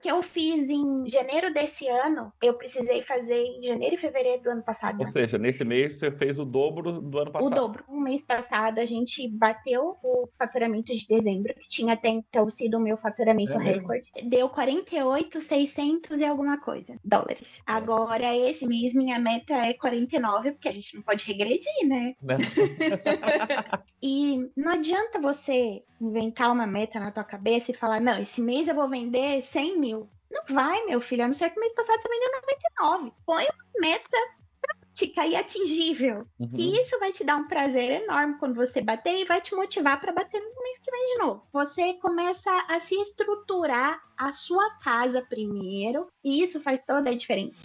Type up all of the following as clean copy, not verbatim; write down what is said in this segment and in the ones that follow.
que eu fiz em janeiro desse ano, eu precisei fazer em janeiro e fevereiro do ano passado. Ou seja, nesse mês você fez o dobro do ano O passado. dobro. No mês passado, a gente bateu o faturamento de dezembro, que tinha até então sido o meu faturamento É mesmo? recorde. Deu 48.600 e alguma coisa dólares. Agora, esse mês, minha meta é 49, porque a gente não pode regredir, né? Né? E não adianta você inventar uma meta na tua cabeça e falar, não, esse mês eu vou vender 100 mil. Não vai, meu filho, a não ser que mês passado você vendeu 99. Põe uma meta prática e atingível. E Uhum. isso vai te dar um prazer enorme quando você bater e vai te motivar para bater no mês que vem de novo. Você começa a se estruturar a sua casa primeiro e isso faz toda a diferença.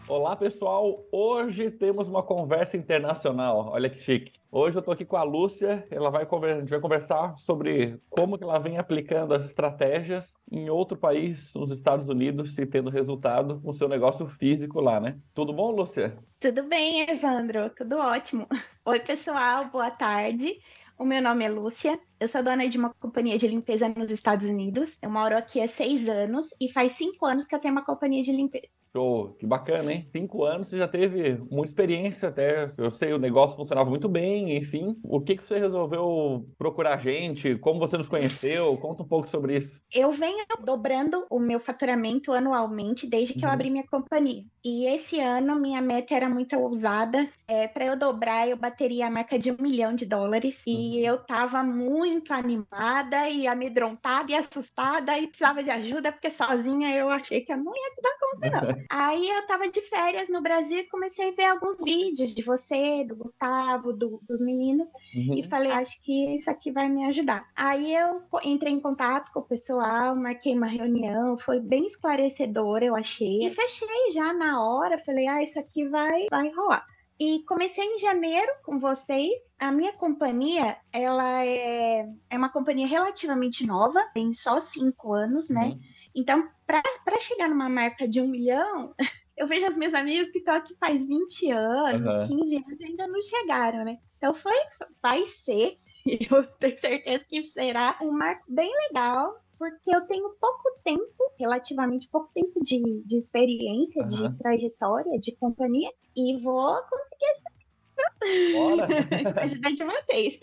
Olá, pessoal. Hoje temos uma conversa internacional. Olha que chique. Hoje eu tô aqui com a Lúcia. A gente vai conversar sobre como que ela vem aplicando as estratégias em outro país, nos Estados Unidos, e tendo resultado com o seu negócio físico lá, né? Tudo bom, Lúcia? Tudo bem, Evandro? Tudo ótimo. Oi, pessoal, boa tarde. O meu nome é Lúcia, eu sou dona de uma companhia de limpeza nos Estados Unidos. Eu moro aqui há 6 anos e faz 5 anos que eu tenho uma companhia de limpeza. Show, que bacana, hein? 5 anos, você já teve muita experiência até. Eu sei, o negócio funcionava muito bem, enfim. O que que você resolveu procurar a gente? Como você nos conheceu? Conta um pouco sobre isso. Eu venho dobrando o meu faturamento anualmente desde que eu abri Uhum. minha companhia. E esse ano minha meta era muito ousada. Para eu dobrar, eu bateria a marca de $1 milhão. E Uhum. eu estava muito animada e amedrontada e assustada e precisava de ajuda, porque sozinha eu achei que eu não ia dar conta, não. Aí eu estava de férias no Brasil e comecei a ver alguns vídeos de você, do Gustavo, dos meninos, e Uhum. falei, acho que isso aqui vai me ajudar. Aí eu entrei em contato com o pessoal, marquei uma reunião, foi bem esclarecedora, eu achei. E fechei já na hora, falei, isso aqui vai rolar. E comecei em janeiro com vocês. A minha companhia, ela é uma companhia relativamente nova, tem só 5 anos, né? Uhum. Então, para chegar numa marca de 1 milhão, eu vejo as minhas amigas que estão aqui faz 20 anos, Uhum. 15 anos, e ainda não chegaram, né? Então, vai ser, eu tenho certeza que será um marco bem legal, porque eu tenho pouco tempo, relativamente pouco tempo de experiência, de Uhum. trajetória, de companhia, e vou conseguir Bora! ajudar de vocês.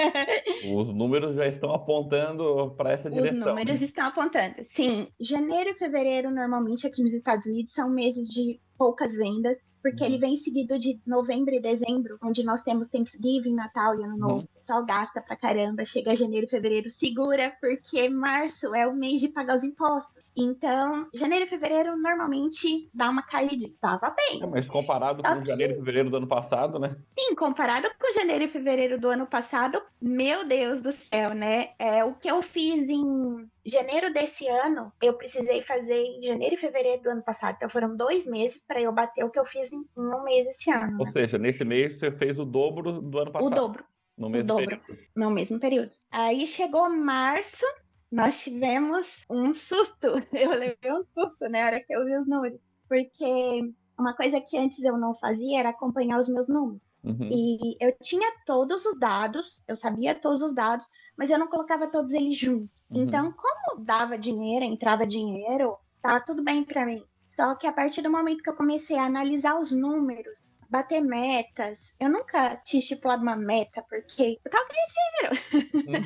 Os números já estão apontando para essa Os direção, números né? estão apontando. Sim, janeiro e fevereiro, normalmente aqui nos Estados Unidos, são meses de poucas vendas, porque ele Uhum. vem seguido de novembro e dezembro, onde nós temos Thanksgiving, Natal e Ano Novo. Uhum. O pessoal gasta pra caramba. Chega janeiro e fevereiro, segura, porque março é o mês de pagar os impostos. Então, janeiro e fevereiro normalmente dá uma caída. Tava É, bem. mas comparado Só com janeiro e que fevereiro do ano passado, né? sim, comparado com janeiro e fevereiro do ano passado, meu Deus do céu, né? O que eu fiz em janeiro desse ano, eu precisei fazer em janeiro e fevereiro do ano passado. Então foram 2 meses para eu bater o que eu fiz em um mês esse ano, Ou né? seja, nesse mês você fez o dobro do ano O passado, dobro, no o mesmo dobro, período. no mesmo período. Aí chegou março, nós tivemos um susto. Eu levei um susto, né, na hora que eu vi os números. Porque uma coisa que antes eu não fazia era acompanhar os meus números. Uhum. E eu tinha todos os dados, eu sabia todos os dados, mas eu não colocava todos eles juntos. Então, Uhum. como dava dinheiro, entrava dinheiro, tava tudo bem para mim. Só que a partir do momento que eu comecei a analisar os números, bater metas, eu nunca tinha estipulado uma meta, porque eu tava ganhando dinheiro. Uhum.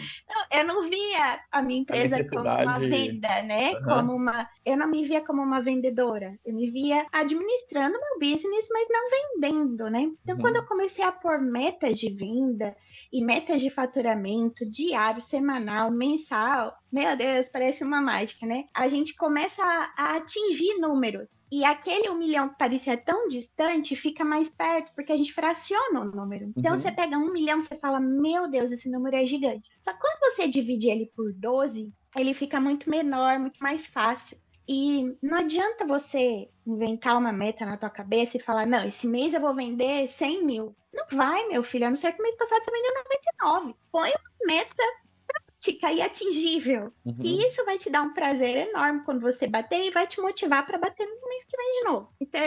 Eu não via a minha A empresa como uma necessidade. venda, né? Aham. Eu não me via como uma vendedora. Eu me via administrando meu business, mas não vendendo, né? Então, quando eu Uhum. comecei a pôr metas de venda e metas de faturamento diário, semanal, mensal, meu Deus, parece uma mágica, né? A gente começa a atingir números. E aquele 1 milhão que parecia tão distante fica mais perto, porque a gente fraciona o número. Então você Uhum. pega 1 milhão, você fala, meu Deus, esse número é gigante. Só que quando você divide ele por 12, ele fica muito menor, muito mais fácil. E não adianta você inventar uma meta na tua cabeça e falar, não, esse mês eu vou vender 100 mil. Não vai, meu filho, a não ser que mês passado você vendeu 99. Põe uma meta prática e atingível. E Uhum. isso vai te dar um prazer enorme quando você bater e vai te motivar para bater no mês que vem de novo. Então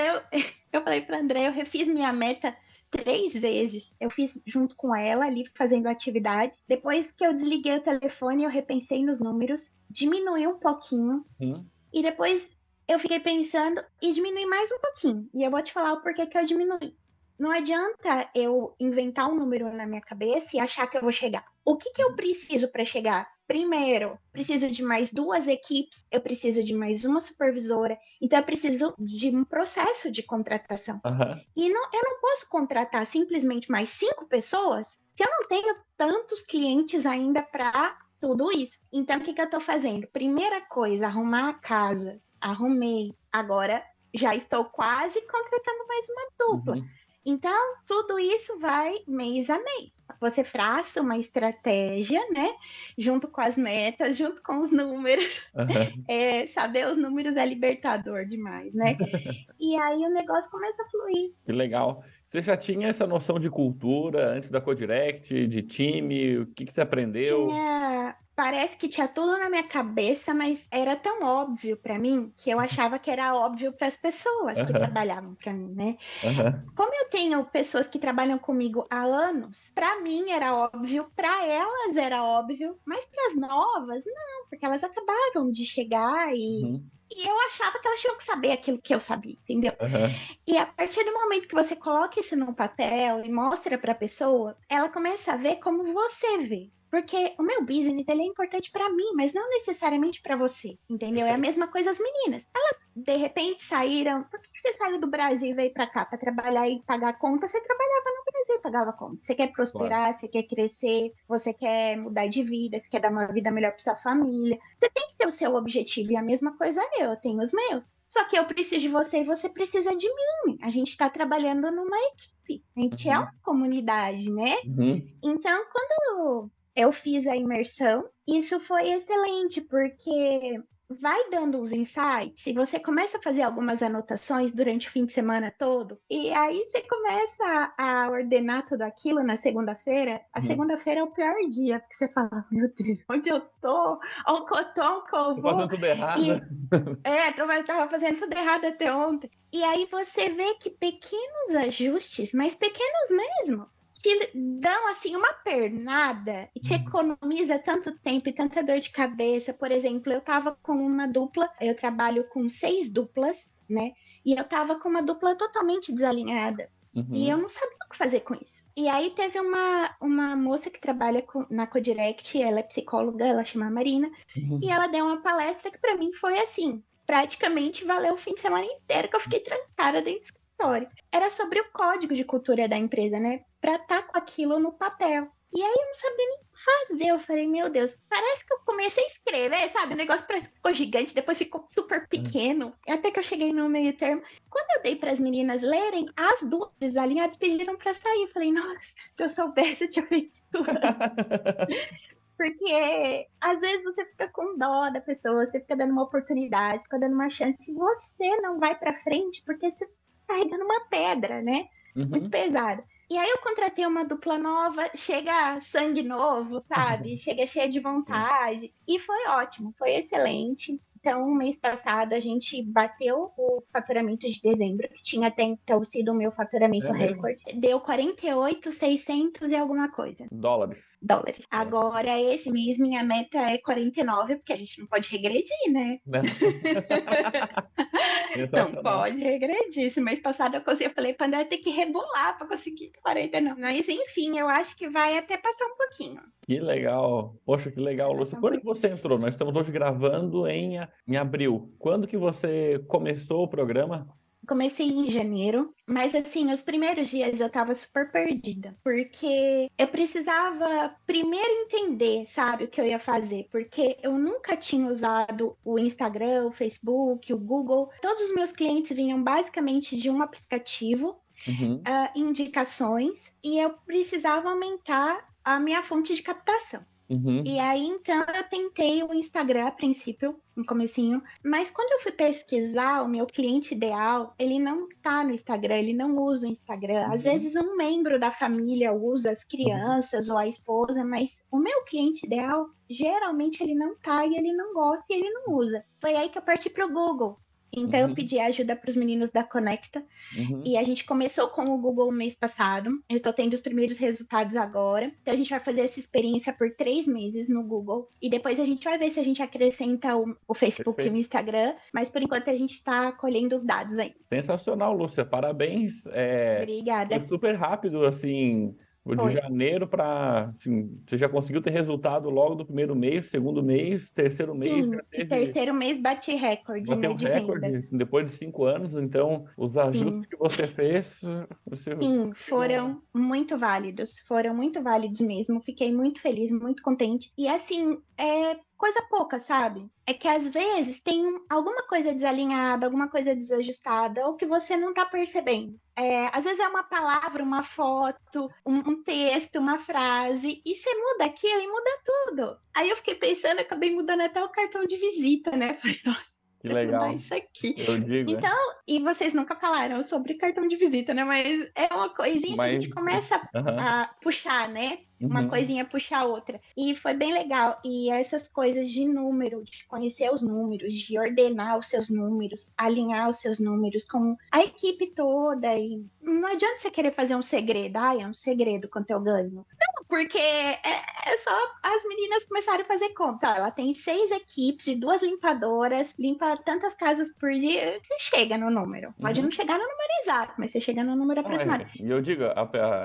eu falei para André, eu refiz minha meta 3 vezes. Eu fiz junto com ela ali, fazendo atividade. Depois que eu desliguei o telefone, eu repensei nos números, diminuí um pouquinho. E depois eu fiquei pensando e diminui mais um pouquinho. E eu vou te falar o porquê que eu diminui. Não adianta eu inventar um número na minha cabeça e achar que eu vou chegar. O que eu preciso para chegar? Primeiro, preciso de mais 2 equipes, eu preciso de mais uma supervisora, então eu preciso de um processo de contratação. E eu não posso contratar simplesmente mais 5 pessoas se eu não tenho tantos clientes ainda para tudo isso. Então, o que eu estou fazendo? Primeira coisa, arrumar a casa. Arrumei. Agora já estou quase contratando mais uma dupla. Então, tudo isso vai mês a mês. Você traça uma estratégia, né? Junto com as metas, junto com os números. Saber os números é libertador demais, né? E aí o negócio começa a fluir. Que legal. Você já tinha essa noção de cultura antes da Codirect, de time? O que você aprendeu? Parece que tinha tudo na minha cabeça, mas era tão óbvio para mim que eu achava que era óbvio para as pessoas que trabalhavam para mim, né? Como eu tenho pessoas que trabalham comigo há anos, para mim era óbvio, para elas era óbvio, mas para as novas, não, porque elas acabaram de chegar e eu achava que elas tinham que saber aquilo que eu sabia, entendeu? E a partir do momento que você coloca isso no papel e mostra para a pessoa, ela começa a ver como você vê. Porque o meu business, ele é importante para mim, mas não necessariamente para você, entendeu? É a mesma coisa as meninas. Elas, de repente, saíram... Por que você saiu do Brasil e veio para cá para trabalhar e pagar conta? Você trabalhava no Brasil e pagava conta. Você quer prosperar, Você quer crescer, você quer mudar de vida, você quer dar uma vida melhor para sua família. Você tem que ter o seu objetivo e a mesma coisa eu tenho os meus. Só que eu preciso de você e você precisa de mim. A gente está trabalhando numa equipe. A gente é uma comunidade, né? Então, quando eu fiz a imersão, isso foi excelente, porque vai dando os insights, e você começa a fazer algumas anotações durante o fim de semana todo, e aí você começa a ordenar tudo aquilo na segunda-feira. A segunda-feira é o pior dia, porque você fala, meu Deus, onde eu tô? Olha o cotão que eu vou. Tô fazendo tudo errado. Eu tava fazendo tudo errado até ontem. E aí você vê que pequenos ajustes, mas pequenos mesmo, te dão assim uma pernada e te economiza tanto tempo e tanta dor de cabeça. Por exemplo, eu tava com uma dupla, eu trabalho com 6 duplas, né? E eu tava com uma dupla totalmente desalinhada. E eu não sabia o que fazer com isso. E aí teve uma moça que trabalha na Codirect, ela é psicóloga, ela chama Marina, e ela deu uma palestra que para mim foi assim, praticamente valeu o fim de semana inteiro que eu fiquei trancada dentro do escritório. Era sobre o código de cultura da empresa, né? Pra estar com aquilo no papel. E aí eu não sabia nem fazer. Eu falei, meu Deus, parece que eu comecei a escrever, sabe? O negócio parece que ficou gigante, depois ficou super pequeno. Até que eu cheguei no meio termo. Quando eu dei para as meninas lerem, as duas desalinhadas pediram para sair. Eu falei, nossa, se eu soubesse, eu tinha feito tudo. Porque às vezes você fica com dó da pessoa, você fica dando uma oportunidade, fica dando uma chance, e você não vai para frente porque você tá carregando uma pedra, né? Muito pesada. E aí eu contratei uma dupla nova, chega sangue novo, sabe? Chega cheia de vontade. E foi ótimo, foi excelente. Então, mês passado, a gente bateu o faturamento de dezembro, que tinha até então sido o meu faturamento recorde. Deu 48.600 e alguma coisa. Dólares. Agora, esse mês, minha meta é 49, porque a gente não pode regredir, né? Não pode regredir. Esse mês passado eu falei para André ter que rebolar para conseguir 49. Mas, enfim, eu acho que vai até passar um pouquinho. Que legal. Poxa, que legal, Lúcia. Quando que você entrou? Nós estamos hoje gravando em abril. Quando que você começou o programa? Comecei em janeiro, mas assim, os primeiros dias eu tava super perdida, porque eu precisava primeiro entender, sabe, o que eu ia fazer, porque eu nunca tinha usado o Instagram, o Facebook, o Google. Todos os meus clientes vinham basicamente de um aplicativo, indicações, e eu precisava aumentar a minha fonte de captação. E aí, então, eu tentei o Instagram a princípio, no comecinho, mas quando eu fui pesquisar, o meu cliente ideal, ele não tá no Instagram, ele não usa o Instagram. Às vezes um membro da família usa, as crianças ou a esposa, mas o meu cliente ideal, geralmente ele não tá e ele não gosta e ele não usa. Foi aí que eu parti pro Google. Então eu pedi ajuda para os meninos da Conecta e a gente começou com o Google mês passado. Eu estou tendo os primeiros resultados agora. Então a gente vai fazer essa experiência por 3 meses no Google e depois a gente vai ver se a gente acrescenta o Facebook e o Instagram, mas por enquanto a gente está colhendo os dados aí. Sensacional, Lúcia. Parabéns. Obrigada. Foi super rápido, assim, de janeiro para, assim, você já conseguiu ter resultado logo do primeiro mês, segundo mês, terceiro mês, já teve... terceiro mês bati recorde, bateu né, de recorde, venda. assim, depois de 5 anos, então os ajustes que você fez... Sim, foram muito válidos mesmo. Fiquei muito feliz, muito contente. E assim, é coisa pouca, sabe? É que às vezes tem alguma coisa desalinhada, alguma coisa desajustada, ou que você não tá percebendo. Às vezes é uma palavra, uma foto, um texto, uma frase, e você muda aquilo e muda tudo. Aí eu fiquei pensando, acabei mudando até o cartão de visita, né? Falei, nossa. Que legal. Isso aqui. Eu digo. Então, e vocês nunca falaram sobre cartão de visita, né? Mas é uma coisinha que a gente começa a puxar, né? Uma coisinha puxa a outra. E foi bem legal. E essas coisas de número, de conhecer os números, de ordenar os seus números, alinhar os seus números com a equipe toda. E não adianta você querer fazer um segredo. É um segredo quanto eu ganho. Não, porque é só as meninas começaram a fazer conta. Ela tem 6 equipes de 2 limpadoras, limpa tantas casas por dia. Você chega no número. Pode não chegar no número exato, mas você chega no número aproximado. E eu digo,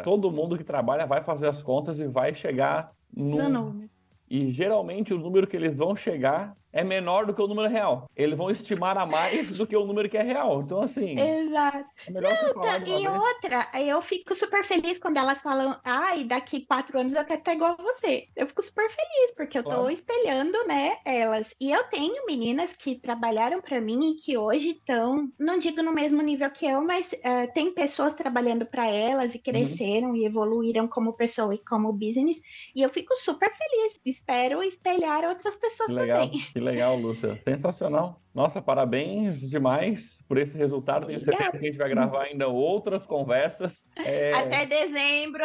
todo mundo que trabalha vai fazer as contas e vai chegar no número. E geralmente o número que eles vão chegar é menor do que o número real. Eles vão estimar a mais do que o número que é real. Então, assim... Exato. É melhor você falar de uma vez. Outra, eu fico super feliz quando elas falam, e daqui 4 anos eu quero estar igual a você. Eu fico super feliz, porque eu tô espelhando, né, elas. E eu tenho meninas que trabalharam para mim e que hoje estão, não digo no mesmo nível que eu, mas tem pessoas trabalhando para elas e cresceram e evoluíram como pessoa e como business. E eu fico super feliz. Espero espelhar outras pessoas também. Que legal, Lúcia. Sensacional. Nossa, parabéns demais por esse resultado. Tenho certeza que a gente vai gravar ainda outras conversas. Até dezembro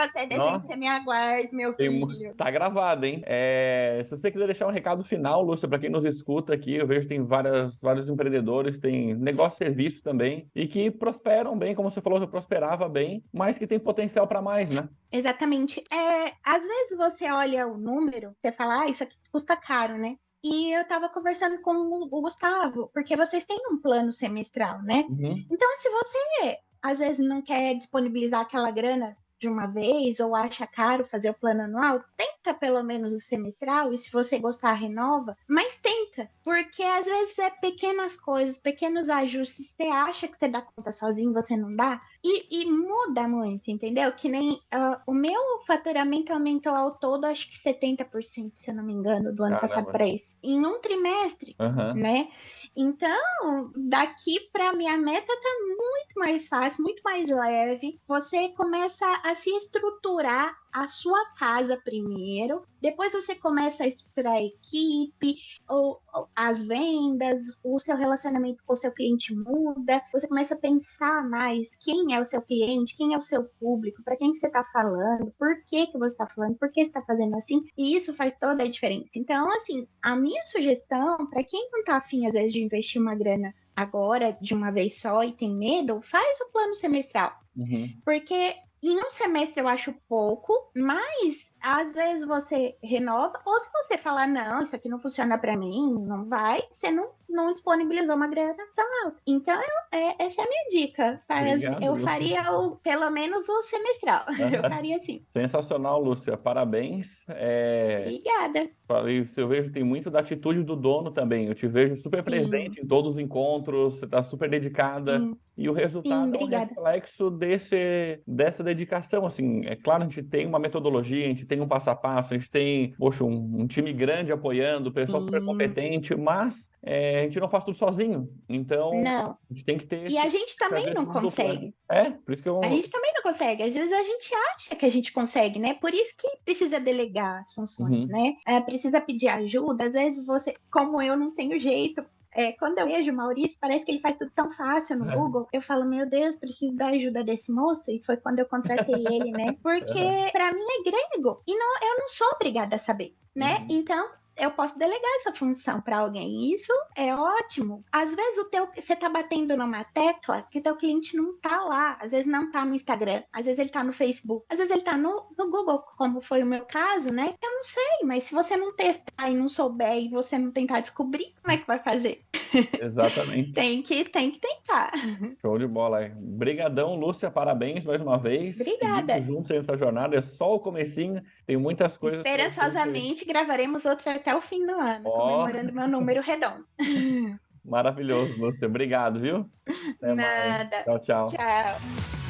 você me aguarde, meu filho. Tá gravado, hein? Se você quiser deixar um recado final, Lúcia, para quem nos escuta aqui, eu vejo que tem vários empreendedores, tem negócio e serviço também, e que prosperam bem, como você falou, que prosperava bem, mas que tem potencial para mais, né? Exatamente. Às vezes você olha o número, você fala, isso aqui custa caro, né? E eu tava conversando com o Gustavo, porque vocês têm um plano semestral, né? Então, se você às vezes não quer disponibilizar aquela grana de uma vez ou acha caro fazer o plano anual, tenta pelo menos o semestral e se você gostar, renova, mas tenta, porque às vezes é pequenas coisas, pequenos ajustes, você acha que você dá conta sozinho, você não dá, e muda muito, entendeu? Que nem o meu faturamento aumentou ao todo, acho que 70%, se eu não me engano, do ano passado para esse, em um trimestre, né? Então, daqui para minha meta tá muito mais fácil, muito mais leve. Você começa a se estruturar a sua casa primeiro, depois você começa a estruturar a equipe, ou as vendas, o seu relacionamento com o seu cliente muda, você começa a pensar mais quem é o seu cliente, quem é o seu público, para quem que você está falando, por que que você está falando, por que você está fazendo assim, e isso faz toda a diferença. Então, assim, a minha sugestão, para quem não está afim, às vezes, de investir uma grana agora, de uma vez só, e tem medo, faz o plano semestral. Porque em um semestre eu acho pouco, mas às vezes você renova, ou se você falar, não, isso aqui não funciona para mim, não vai, você não disponibilizou uma grana tão alta. Então, essa é a minha dica. Eu faria pelo menos o semestral. Eu faria assim. Sensacional, Lúcia. Parabéns. Obrigada. Eu vejo que tem muito da atitude do dono também. Eu te vejo super presente em todos os encontros, você está super dedicada. E o resultado é um reflexo dessa dedicação. Assim, é claro, a gente tem uma metodologia, a gente tem um passo a passo, a gente tem, poxa, um time grande apoiando, pessoal super competente, mas a gente não faz tudo sozinho. Então, a gente tem que ter... E a gente também não consegue. Por isso que eu... A gente também não consegue. Às vezes a gente acha que a gente consegue, né? Por isso que precisa delegar as funções, né? Precisa pedir ajuda. Às vezes você, como eu, não tenho jeito. Quando eu vejo o Maurício, parece que ele faz tudo tão fácil no Google. Eu falo, meu Deus, preciso da ajuda desse moço. E foi quando eu contratei ele, né? Porque pra mim é grego. E eu não sou obrigada a saber, né? Então, eu posso delegar essa função para alguém. Isso é ótimo. Às vezes você está batendo numa tecla que teu cliente não está lá. Às vezes não está no Instagram, às vezes ele está no Facebook, às vezes ele está no Google, como foi o meu caso, né? Eu não sei, mas se você não testar e não souber e você não tentar descobrir, como é que vai fazer? Exatamente. Tem que tentar. Show de bola aí. Brigadão, Lúcia, parabéns mais uma vez. Seguimos Obrigada. juntos nessa jornada, é só o comecinho, tem muitas coisas pela frente aí. Esperançosamente gravaremos outra até o fim do ano, Ó, comemorando meu número redondo. maravilhoso, Lúcia. Obrigado, viu? Até mais. Nada. Tchau, tchau. Tchau.